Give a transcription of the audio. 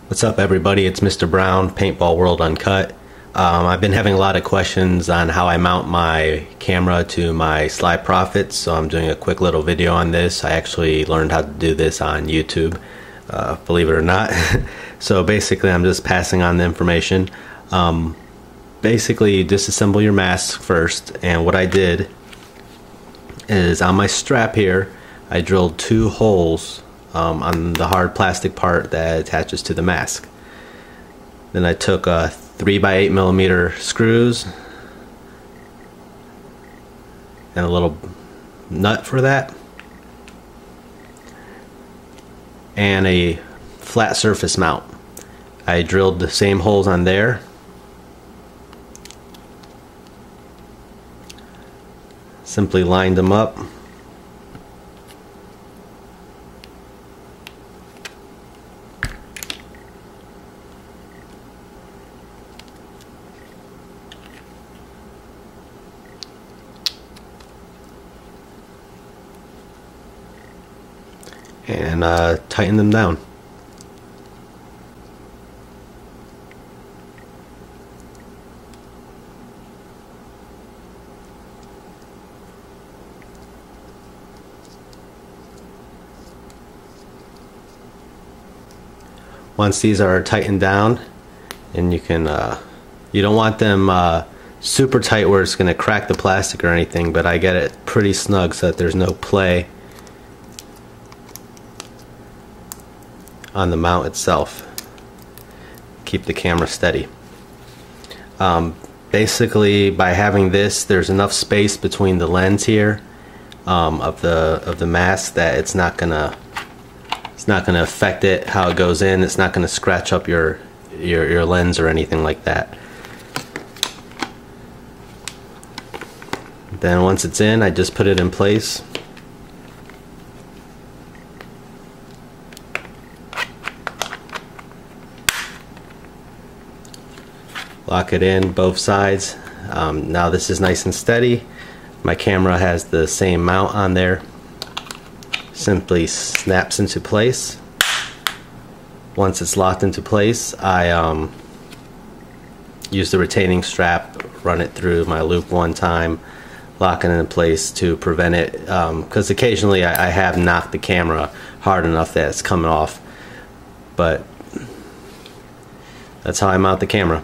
What's up, everybody? It's Mr. Brown, Paintball World Uncut. I've been having a lot of questions on how I mount my camera to my Slide Profits, so I'm doing a quick little video on this. I actually learned how to do this on YouTube, believe it or not. So basically, I'm just passing on the information. Basically, disassemble your mask first, and what I did is on my strap here, I drilled 2 holes on the hard plastic part that attaches to the mask. Then I took 3x8mm screws and a little nut for that, and a flat surface mount. I drilled the same holes on there. Simply lined them up. And tighten them down. Once these are tightened down, and you can you don't want them super tight where it's going to crack the plastic or anything, but I get it pretty snug so that there's no play on the mount itself. Keep the camera steady. Basically, by having this, there's enough space between the lens here of the mask that it's not gonna affect it how it goes in. It's not gonna scratch up your lens or anything like that. Then once it's in, I just put it in place. Lock it in both sides. Now this is nice and steady. My camera has the same mount on there. Simply snaps into place. Once it's locked into place, I use the retaining strap, run it through my loop one time, lock it in place to prevent it, because occasionally I have knocked the camera hard enough that it's coming off. But that's how I mount the camera.